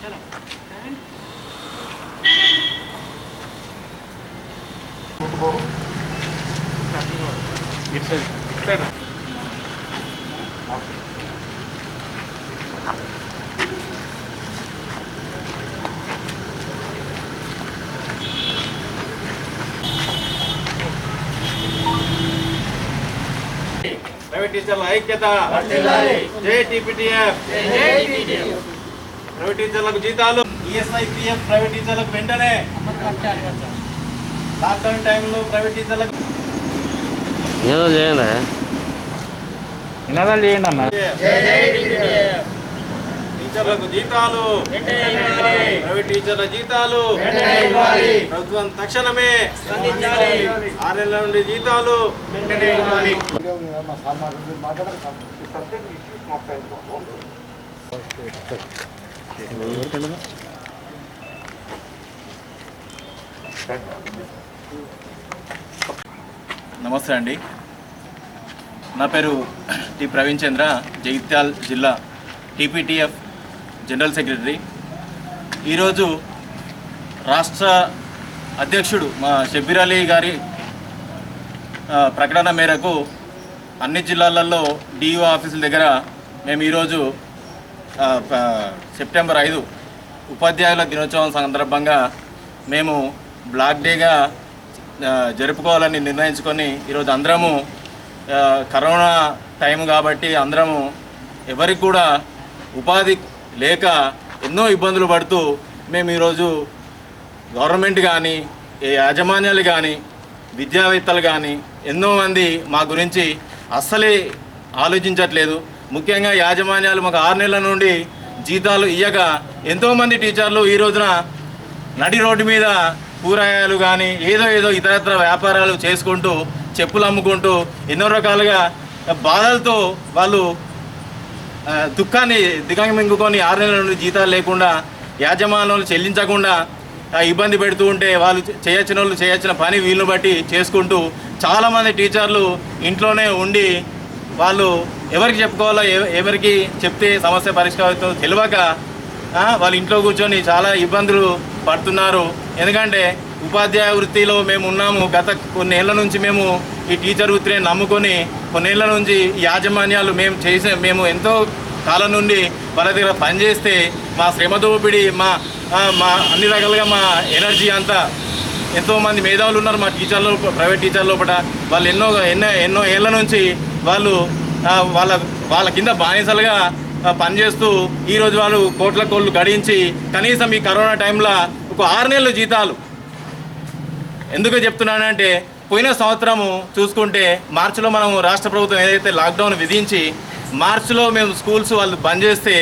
Private టీచర్ల ఐక్యత, జై టీపీటీఎఫ్, ప్రైవేట్ టీచర్లకు జీతాలు, ఈఎస్ఐ పిఎఫ్ ప్రైవేట్ టీచర్లకు వెంటనే, లాక్డౌన్ టైంలో ప్రైవేట్ టీచర్లకు చేయండి నినాదాలు చేయండి అన్న. టీచర్లకు జీతాలు, ప్రైవేట్ టీచర్ల జీతాలు ప్రభుత్వం తక్షణమే 6 నెలల నుండి జీతాలు నమస్తే అండి. నా పేరు టి ప్రవీణ్ చంద్ర, జగిత్యాల జిల్లా టీపీటీఎఫ్ జనరల్ సెక్రటరీ. ఈరోజు రాష్ట్ర అధ్యక్షుడు మా షబ్బీర్ అలీ గారి ప్రకటన మేరకు అన్ని జిల్లాలలో డిఓ ఆఫీసుల దగ్గర మేము ఈరోజు సెప్టెంబర్ 5 ఉపాధ్యాయుల దినోత్సవం సందర్భంగా మేము బ్లాక్ డేగా జరుపుకోవాలని నిర్ణయించుకొని ఈరోజు అందరము కరోనా టైం కాబట్టి అందరము ఎవరికి కూడా ఉపాధి లేక ఎన్నో ఇబ్బందులు పడుతూ మేము ఈరోజు గవర్నమెంట్ కానీ యాజమాన్యాలు కానీ విద్యావేత్తలు కానీ ఎంతో మంది మా గురించి అస్సలే ఆలోచించట్లేదు. ముఖ్యంగా యాజమాన్యాలు మాకు 6 నెలల నుండి జీతాలు ఇయ్యక ఎంతోమంది టీచర్లు ఈ రోజున నడి రోడ్డు మీద కూరగాయలు కానీ ఏదో ఇతరత్ర వ్యాపారాలు చేసుకుంటూ చెప్పులు అమ్ముకుంటూ ఎన్నో రకాలుగా బాధలతో వాళ్ళు దుఃఖాన్ని దిగమింగుకొని 6 నెలల నుండి జీతాలు లేకుండా యాజమాన్యాలు చెల్లించకుండా ఇబ్బంది పెడుతూ ఉంటే వాళ్ళు చేయొచ్చిన పని వీళ్ళని బట్టి చేసుకుంటూ చాలామంది టీచర్లు ఇంట్లోనే ఉండి వాళ్ళు ఎవరికి చెప్పుకోవాలో ఎవరికి చెప్తే సమస్య పరిష్కారం తెలియక వాళ్ళ ఇంట్లో కూర్చొని చాలా ఇబ్బందులు పడుతున్నారు. ఎందుకంటే ఉపాధ్యాయ వృత్తిలో మేము ఉన్నాము. గత కొన్నేళ్ల నుంచి మేము ఈ టీచర్ వృత్తిని నమ్ముకొని కొన్నేళ్ల నుంచి యాజమాన్యాలు మేము ఎంతో కాలం నుండి వాళ్ళ దగ్గర పనిచేస్తే మా శ్రమ దోపిడి మా అన్ని రకాలుగా మా ఎనర్జీ అంతా ఎంతోమంది మేధావులు ఉన్నారు మా టీచర్లు, ప్రైవేట్ టీచర్ లోపల. వాళ్ళు ఎన్నో ఏళ్ళ నుంచి వాళ్ళు వాళ్ళ కింద బానిసలుగా పనిచేస్తూ ఈరోజు వాళ్ళు కోట్ల కోళ్ళు గడించి కనీసం ఈ కరోనా టైంలో ఒక 6 నెలల జీతాలు. ఎందుకు చెప్తున్నానంటే పోయిన సంవత్సరము చూసుకుంటే మార్చిలో మనం రాష్ట్ర ప్రభుత్వం ఏదైతే లాక్డౌన్ విధించి మార్చిలో మేము స్కూల్స్ వాళ్ళు బంద్ చేస్తే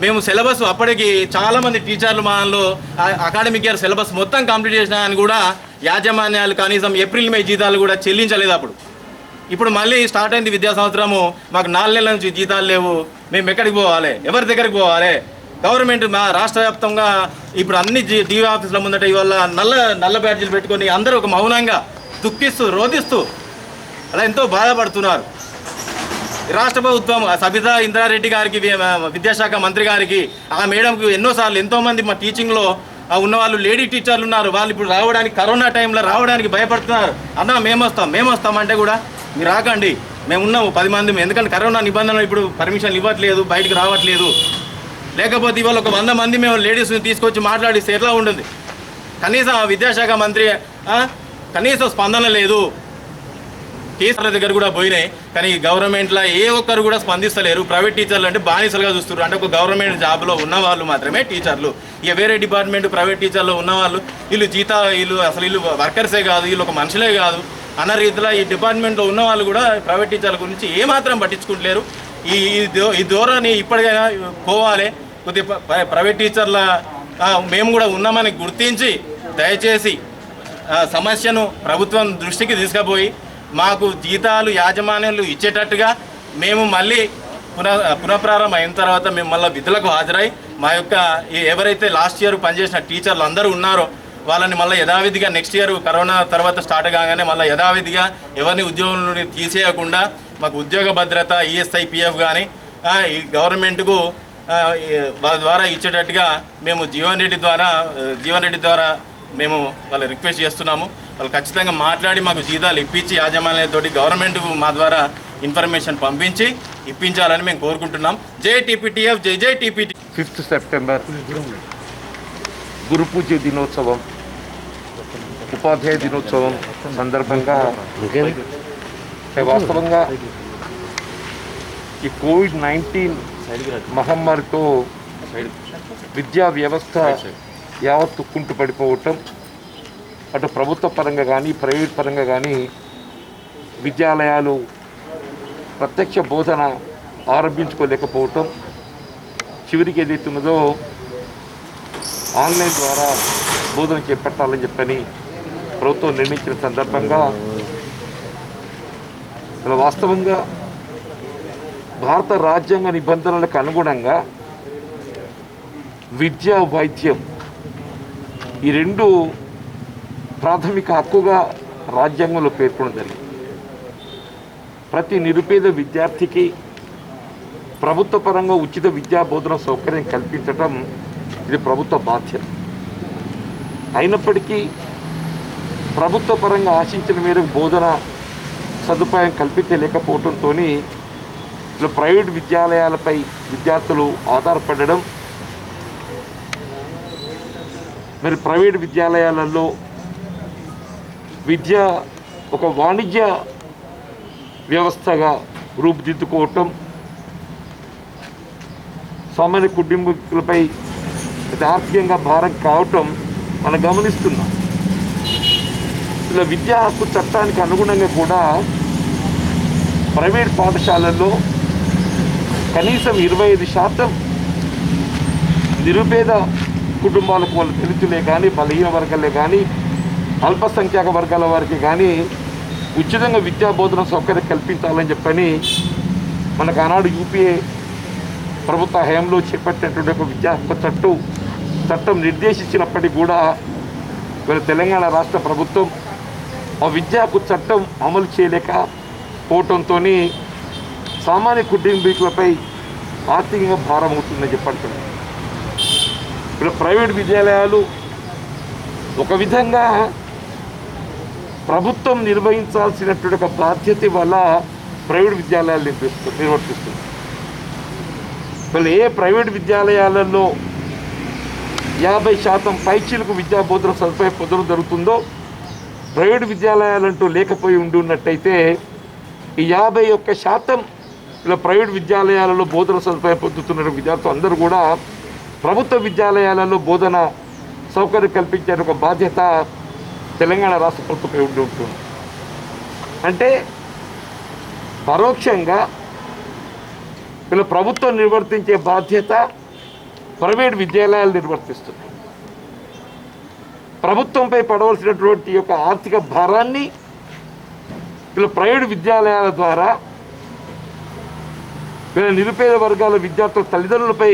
మేము సిలబస్ అప్పటికి చాలామంది టీచర్లు మనలో అకాడమిక్ ఇయర్ సిలబస్ మొత్తం కంప్లీట్ చేసినా అని కూడా యాజమాన్యాలు కనీసం ఏప్రిల్ మే జీతాలు కూడా చెల్లించలేదు అప్పుడు. ఇప్పుడు మళ్ళీ స్టార్ట్ అయింది విద్యా సంవత్సరము, మాకు 4 నెలల నుంచి జీతాలు లేవు. మేము ఎక్కడికి పోవాలి, ఎవరి దగ్గరికి పోవాలి? గవర్నమెంట్ మా రాష్ట్ర వ్యాప్తంగా ఇప్పుడు అన్ని డిఓ ఆఫీసుల ముందట ఇవాళ నల్ల బ్యాడ్జీలు పెట్టుకొని అందరూ ఒక మౌనంగా దుఃఖిస్తూ రోధిస్తూ అలా ఎంతో బాధపడుతున్నారు. రాష్ట్ర ప్రభుత్వం సబితా ఇంద్రారెడ్డి గారికి, విద్యాశాఖ మంత్రి గారికి, ఆ మేడంకి ఎన్నోసార్లు ఎంతోమంది మా టీచింగ్లో ఉన్నవాళ్ళు లేడీ టీచర్లు ఉన్నారు. వాళ్ళు ఇప్పుడు రావడానికి కరోనా టైంలో రావడానికి భయపడుతున్నారు. అన్న మేము వస్తాం అంటే కూడా మీరు రాకండి, మేము ఉన్నాము 10 మంది. ఎందుకంటే కరోనా నిబంధనలు ఇప్పుడు పర్మిషన్లు ఇవ్వట్లేదు, బయటకు రావట్లేదు. లేకపోతే ఇవాళ ఒక 100 మంది మేము లేడీస్ని తీసుకొచ్చి మాట్లాడిస్తే ఎట్లా ఉంటుంది? కనీసం విద్యాశాఖ మంత్రి కనీసం స్పందన లేదు. కేసీఆర్ దగ్గర కూడా పోయినాయి, కానీ గవర్నమెంట్లో ఏ ఒక్కరు కూడా స్పందిస్తలేరు. ప్రైవేట్ టీచర్లు అంటే బానిసలుగా చూస్తున్నారు. అంటే ఒక గవర్నమెంట్ జాబ్లో ఉన్న వాళ్ళు మాత్రమే టీచర్లు, ఇక వేరే డిపార్ట్మెంట్ ప్రైవేట్ టీచర్లో ఉన్నవాళ్ళు వీళ్ళు అసలు వర్కర్సే కాదు, వీళ్ళు ఒక మనుషులే కాదు అన్న రీతిలో ఈ డిపార్ట్మెంట్లో ఉన్న వాళ్ళు కూడా ప్రైవేట్ టీచర్ల గురించి ఏమాత్రం పట్టించుకుంటలేరు. ఈ ధోరణి ఇప్పటికైనా పోవాలి. కొద్దిగా ప్రైవేట్ టీచర్ల మేము కూడా ఉన్నామని గుర్తించి దయచేసి సమస్యను ప్రభుత్వం దృష్టికి తీసుకుపోయి మాకు జీతాలు యాజమాన్యాలు ఇచ్చేటట్టుగా మేము మళ్ళీ పునఃప్రారంభం అయిన తర్వాత మేము మళ్ళీ విధులకు హాజరై మా యొక్క ఎవరైతే లాస్ట్ ఇయర్ పనిచేసిన టీచర్లు అందరూ ఉన్నారో వాళ్ళని మళ్ళీ యథావిధిగా నెక్స్ట్ ఇయర్ కరోనా తర్వాత స్టార్ట్ కాగానే మళ్ళీ యథావిధిగా ఎవరిని ఉద్యోగం నుండి తీసేయకుండా మాకు ఉద్యోగ భద్రత, ఈఎస్ఐ పిఎఫ్ కానీ ఈ గవర్నమెంట్కు వాళ్ళ ద్వారా ఇచ్చేటట్టుగా మేము జీవన్ రెడ్డి ద్వారా మేము వాళ్ళ రిక్వెస్ట్ చేస్తున్నాము. వాళ్ళు ఖచ్చితంగా మాట్లాడి మాకు జీతాలు ఇప్పించి యాజమాన్యంతో గవర్నమెంట్ మా ద్వారా ఇన్ఫర్మేషన్ పంపించి ఇప్పించాలని మేము కోరుకుంటున్నాం. జై టీపీటీఎఫ్, జై జై టీపీటీ. 5 సెప్టెంబర్ గురు పూజ దినోత్సవం, ఉపాధ్యాయ దినోత్సవం సందర్భంగా వాస్తవంగా ఈ కోవిడ్-19 మహమ్మారితో విద్యా వ్యవస్థ యావత్తు కుంటుపడిపోవటం, అటు ప్రభుత్వ పరంగా కానీ ప్రైవేట్ పరంగా కానీ విద్యాలయాలు ప్రత్యక్ష బోధన ఆరంభించుకోలేకపోవటం, చివరికి ఏదైతున్నదో ఆన్లైన్ ద్వారా బోధన చేపట్టాలని చెప్పని ప్రభుత్వం నిర్ణయించిన సందర్భంగా వాస్తవంగా భారత రాజ్యాంగ నిబంధనలకు అనుగుణంగా విద్య, వైద్యం ఈ రెండు ప్రాథమిక హక్కుగా రాజ్యాంగంలో పేర్కొనడం జరిగింది. ప్రతి నిరుపేద విద్యార్థికి ప్రభుత్వ పరంగా ఉచిత విద్యా బోధన సౌకర్యం కల్పించటం ఇది ప్రభుత్వ బాధ్యత. అయినప్పటికీ ప్రభుత్వ పరంగా ఆశించిన మేరకు బోధన సదుపాయం కల్పించలేకపోవడంతో ప్రైవేట్ విద్యాలయాలపై విద్యార్థులు ఆధారపడడం, మరి ప్రైవేట్ విద్యాలయాలలో విద్య ఒక వాణిజ్య వ్యవస్థగా రూపుదిద్దుకోవటం, సామాన్య కుటుంబీకులపై ఆర్థికంగా భారం కావటం మనం గమనిస్తున్నాం. ఇలా విద్యా హక్కు చట్టానికి అనుగుణంగా కూడా ప్రైవేట్ పాఠశాలల్లో కనీసం 25% నిరుపేద కుటుంబాలకు వాళ్ళ దళితులే కానీ, బలహీన వర్గాలే కానీ, అల్పసంఖ్యాక వర్గాల వారికి కానీ ఉచితంగా విద్యా బోధన సౌకర్యం కల్పించాలని చెప్పని మనకు ఆనాడు యూపీఏ ప్రభుత్వ హయాంలో చేపట్టినటువంటి ఒక విద్యా హక్కు చట్టం నిర్దేశించినప్పటికీ కూడా వీళ్ళ తెలంగాణ రాష్ట్ర ప్రభుత్వం ఆ విద్యా హక్కు చట్టం అమలు చేయలేకపోవడంతో సామాన్య కుటుంబీకులపై ఆర్థికంగా భారం అవుతుందని చెప్పంటున్నారు. ఇప్పుడు ప్రైవేట్ విద్యాలయాలు ఒక విధంగా ప్రభుత్వం నిర్వహించాల్సినటువంటి ఒక బాధ్యత వల్ల ప్రైవేట్ విద్యాలయాలు నిర్వర్తిస్తుంది. వీళ్ళు ఏ ప్రైవేట్ విద్యాలయాలలో 50% పైచీలకు విద్యా బోధన సదుపాయం పొందడం జరుగుతుందో, ప్రైవేట్ విద్యాలయాలంటూ లేకపోయి ఉన్నట్టయితే ఈ 51% ఇలా ప్రైవేట్ విద్యాలయాలలో బోధన సదుపాయం పొందుతున్న విద్యార్థులు అందరూ కూడా ప్రభుత్వ విద్యాలయాలలో బోధన సౌకర్యం కల్పించే ఒక బాధ్యత తెలంగాణ రాష్ట్ర ప్రభుత్వంపై ఉండి ఉంటుంది. అంటే పరోక్షంగా వీళ్ళ ప్రభుత్వం నిర్వర్తించే బాధ్యత ప్రైవేట్ విద్యాలయాలు నిర్వర్తిస్తున్నాయి. ప్రభుత్వంపై పడవలసినటువంటి యొక్క ఆర్థిక భారాన్ని వీళ్ళ ప్రైవేట్ విద్యాలయాల ద్వారా వీళ్ళ నిరుపేద వర్గాల విద్యార్థుల తల్లిదండ్రులపై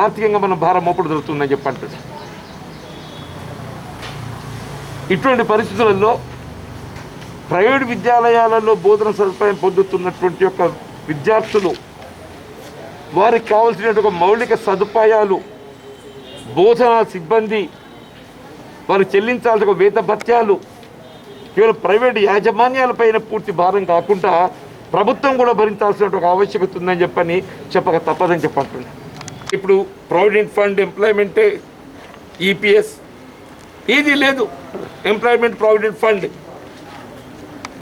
ఆర్థికంగా మన భారం మోపడం జరుగుతుందని చెప్పంటారు. ఇటువంటి పరిస్థితులలో ప్రైవేట్ విద్యాలయాలలో బోధన సదుపాయం పొందుతున్నటువంటి యొక్క విద్యార్థులు వారికి కావాల్సినటువంటి మౌలిక సదుపాయాలు, బోధనా సిబ్బంది వారు చెల్లించాల్సిన వేతన భత్యాలు కేవలం ప్రైవేట్ యాజమాన్యాలపైన పూర్తి భారం కాకుండా ప్రభుత్వం కూడా భరించాల్సిన ఒక ఆవశ్యకత ఉందని చెప్పని చెప్పక తప్పదని చెప్పంటున్నాను. ఇప్పుడు ప్రావిడెంట్ ఫండ్, ఎంప్లాయ్మెంట్, ఈపీఎస్ ఏది లేదు. ఎంప్లాయ్మెంట్ ప్రావిడెంట్ ఫండ్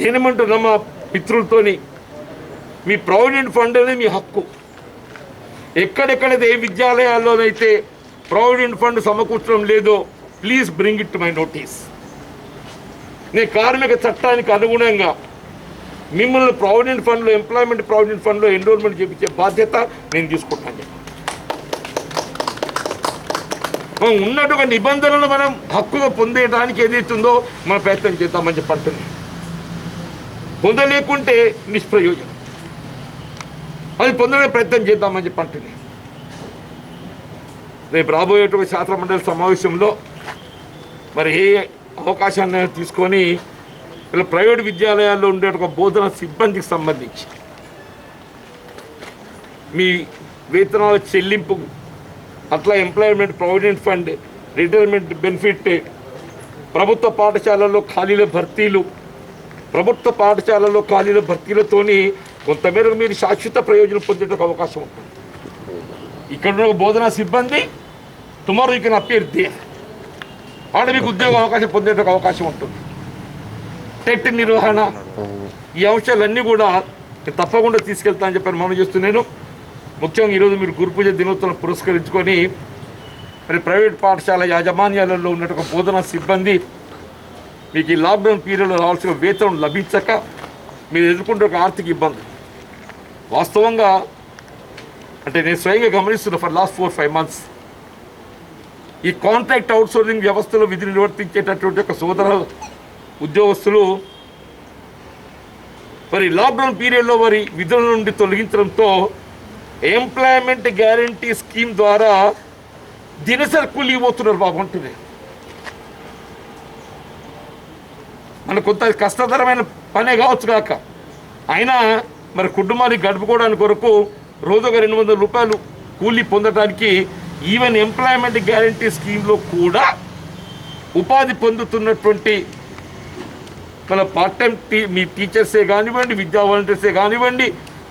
ఏమంటున్నా మా మిత్రులతోని, మీ ప్రావిడెంట్ ఫండ్ అనేది మీ హక్కు. ఎక్కడెక్కడైతే ఏ విద్యాలయాల్లోనైతే ప్రావిడెంట్ ఫండ్ సమకూర్చడం లేదో please bring it to my notice. నేను కార్మిక చట్టానికి అనుగుణంగా మిమ్మల్ని ప్రావిడెంట్ ఫండ్లో, ఎంప్లాయ్మెంట్ ప్రావిడెంట్ ఫండ్లో ఎన్రోల్మెంట్ చేయించే బాధ్యత నేను తీసుకుంటాను. మనం ఉన్నట్టుగా నిబంధనలు మనం హక్కుగా పొందేయడానికి ఏదైతుందో మనం ప్రయత్నం చేద్దామని చెప్పంటుంది. పొందలేకుంటే నిష్ప్రయోజనం. అది పొందడే ప్రయత్నం చేద్దామని చెప్పంటుంది. రేపు రాబోయేటువంటి శాసనమండలి సమావేశంలో మరి ఏ అవకాశాన్ని తీసుకొని ఇలా ప్రైవేట్ విద్యాలయాల్లో ఉండే ఒక బోధన సిబ్బందికి సంబంధించి మీ వేతనాల చెల్లింపు, అట్లా employment provident fund, retirement benefit, ప్రభుత్వ పాఠశాలల్లో ఖాళీల భర్తీలతోని కొంతమేరకు మీరు శాశ్వత ప్రయోజనం పొందేందుకు అవకాశం ఉంటుంది. ఇక్కడ ఉన్న బోధనా సిబ్బంది tomorrow you can appear there, ఆడ మీకు ఉద్యోగ అవకాశం పొందేందుకు అవకాశం ఉంటుంది. టెట్ నిర్వహణ, ఈ అంశాలన్నీ కూడా తప్పకుండా తీసుకెళ్తానని చెప్పని మనం చేస్తున్నాను. ముఖ్యంగా ఈరోజు మీరు గురు పూజ దినోత్సవం పురస్కరించుకొని మరి ప్రైవేట్ పాఠశాల యాజమాన్యాలలో ఉన్నట్టు బోధనా సిబ్బంది మీకు ఈ లాక్డౌన్ పీరియడ్లో రావాల్సిన వేతనం లభించక మీరు ఎదుర్కొంటే ఒక ఆర్థిక ఇబ్బంది. వాస్తవంగా అంటే నేను స్వయంగా గమనిస్తున్నా ఫర్ లాస్ట్ 4-5 months ఈ కాంట్రాక్ట్ అవుట్సోర్సింగ్ వ్యవస్థలో విధులు నిర్వర్తించేటటువంటి ఒక సోదర ఉద్యోగస్తులు మరి లాక్డౌన్ పీరియడ్లో వారి విధుల నుండి తొలగించడంతో ఎంప్లాయ్మెంట్ గ్యారంటీ స్కీమ్ ద్వారా దినసరి కూలిపోతున్నారు బాబు అంటుంది. మనకు కొంత కష్టతరమైన పనే కావచ్చు కాక అయినా మరి కుటుంబానికి గడుపుకోవడానికి కొరకు రోజుగా 200 రూపాయలు కూలీ పొందడానికి ఈవెన్ ఎంప్లాయ్మెంట్ గ్యారంటీ స్కీమ్లో కూడా ఉపాధి పొందుతున్నటువంటి మన పార్ట్ టైం మీ టీచర్సే కానివ్వండి, విద్యా వాలంటీర్సే కానివ్వండి,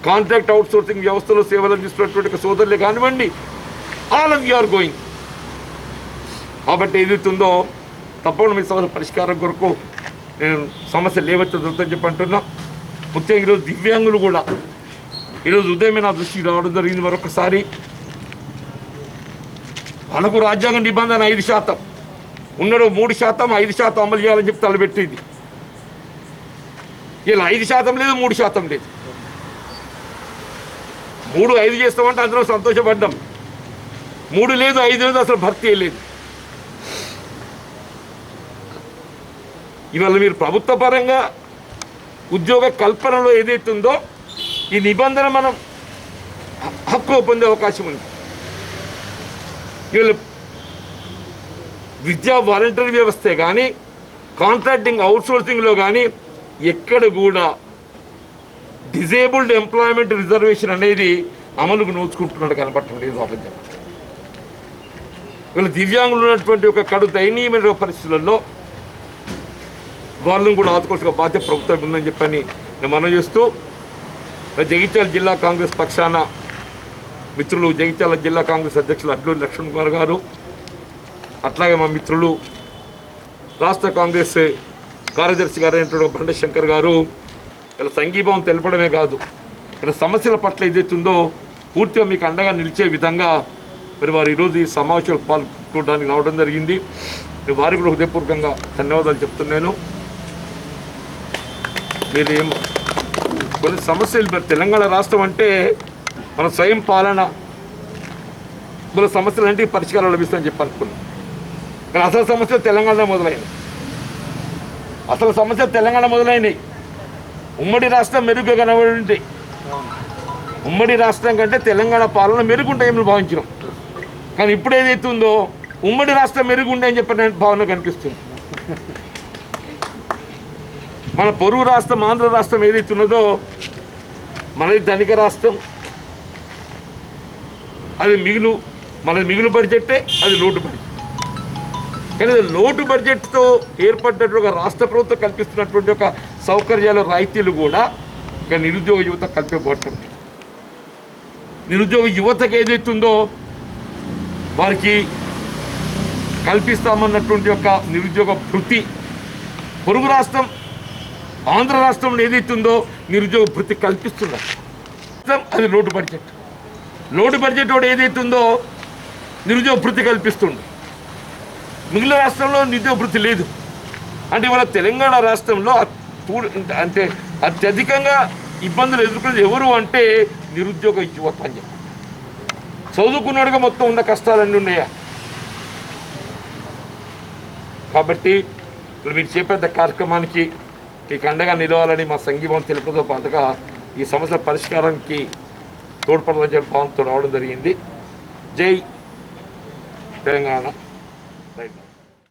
కాంట్రాక్ట్ అవుట్సోర్సింగ్ వ్యవస్థలో సేవలు అందిస్తున్నటువంటి సోదరులే కానివ్వండి, all of you are going. కాబట్టి ఏదైతుందో తప్పకుండా మీ సమస్య పరిష్కారం కొరకు నేను సమస్య లేవచ్చని చెప్పి అంటున్నా. ముఖ్యంగా ఈరోజు దివ్యాంగులు కూడా ఈరోజు ఉదయమే నా దృష్టికి రావడం జరిగింది. మరొకసారి మనకు రాజ్యాంగ నిబంధన 5% ఉన్నాడు, 3%, 5% అమలు చేయాలని చెప్పి తలపెట్టింది. ఇలా 5% లేదు, 3% లేదు. 3-5 చేస్తామంటే అందరం సంతోషపడ్డాం. 3 లేదు, 5 లేదు, అసలు భర్తీ లేదు. ఇవాళ మీరు ప్రభుత్వ పరంగా ఉద్యోగ కల్పనలో ఏదైతుందో ఈ నిబంధన మనం హక్కు పొందే అవకాశం ఉంది. ఇవాళ విద్యా వాలంటరీ వ్యవస్థే కానీ కాంట్రాక్టింగ్ అవుట్సోర్సింగ్లో కానీ ఎక్కడ కూడా డిజేబుల్డ్ ఎంప్లాయ్మెంట్ రిజర్వేషన్ అనేది అమలుకు నోచుకుంటున్నట్టు కనపడటం లేదు. అబద్ధం. వీళ్ళు దివ్యాంగులు ఉన్నటువంటి ఒక కడు దయనీయమైన పరిస్థితులలో వాళ్ళని కూడా ఆదుకోవాల్సిన బాధ్యత ప్రభుత్వం ఉందని చెప్పని నేను మనం చేస్తూ జగిత్యాల జిల్లా కాంగ్రెస్ పక్షాన మిత్రులు జగిత్యాల జిల్లా కాంగ్రెస్ అధ్యక్షులు అడ్లూరి లక్ష్మణ్ కుమార్ గారు, అట్లాగే మా మిత్రులు రాష్ట్ర కాంగ్రెస్ కార్యదర్శి గారు అయినటువంటి బండ శంకర్ గారు ఇలా సంఘీభావం తెలపడమే కాదు, ఇలా సమస్యల పట్ల ఏదైతుందో పూర్తిగా మీకు అండగా నిలిచే విధంగా మరి వారు ఈరోజు ఈ సమావేశంలో పాల్గొనడానికి రావడం జరిగింది. వారికి కూడా హృదయపూర్వకంగా ధన్యవాదాలు చెప్తున్నాను. మీరు కొన్ని సమస్యలు మరి తెలంగాణ రాష్ట్రం అంటే మన స్వయం పాలన కొన్ని సమస్యలు అంటే పరిష్కారం లభిస్తాయని చెప్పి అనుకున్నాం. కానీ అసలు సమస్యలు తెలంగాణ మొదలైనవి. ఉమ్మడి రాష్ట్రం మెరుగ్గా కనబడి ఉమ్మడి రాష్ట్రం కంటే తెలంగాణ పాలన మెరుగుంటాయని భావించినాం. కానీ ఇప్పుడు ఏదైతుందో ఉమ్మడి రాష్ట్రం మెరుగుంటాయని చెప్పిన భావన కనిపిస్తుంది. మన పొరుగు రాష్ట్రం ఆంధ్ర రాష్ట్రం ఏదైతున్నదో మనది ధనిక రాష్ట్రం, అది మనది మిగులు బడ్జెట్టే, అది లోటు బడ్జెట్. కానీ లోటు బడ్జెట్తో ఏర్పడినటువంటి ఒక రాష్ట్ర ప్రభుత్వం కల్పిస్తున్నటువంటి ఒక సౌకర్యాలు రాయితీలు కూడా ఇక నిరుద్యోగ యువత కల్పించబడుతుంది. నిరుద్యోగ యువతకు ఏదైతుందో వారికి కల్పిస్తామన్నటువంటి ఒక నిరుద్యోగ భృతి పొరుగు రాష్ట్రం ఆంధ్ర రాష్ట్రంలో ఏదైతుందో నిరుద్యోగ భృతి కల్పిస్తున్నారు. అది లోటు బడ్జెట్ కూడా ఏదైతుందో నిరుద్యోగ భృతి కల్పిస్తుంది. మిగిలిన రాష్ట్రంలో నిరుద్యోగ భృతి లేదు. అంటే ఇవాళ తెలంగాణ రాష్ట్రంలో అంటే అత్యధికంగా ఇబ్బందులు ఎదుర్కొనేది ఎవరు అంటే నిరుద్యోగ యువత అని చెప్పి. చదువుకున్నాడుగా మొత్తం ఉన్న కష్టాలన్నీ ఉన్నాయా? కాబట్టి మీరు చేపట్ట కార్యక్రమానికి మీకు అండగా నిలవాలని మా సంఘీభావం తెలుపుతో పాటుగా ఈ సమస్యల పరిష్కారానికి తోడ్పడాలని చెప్పి భావంతో రావడం జరిగింది. జై తెలంగాణ. రైట్.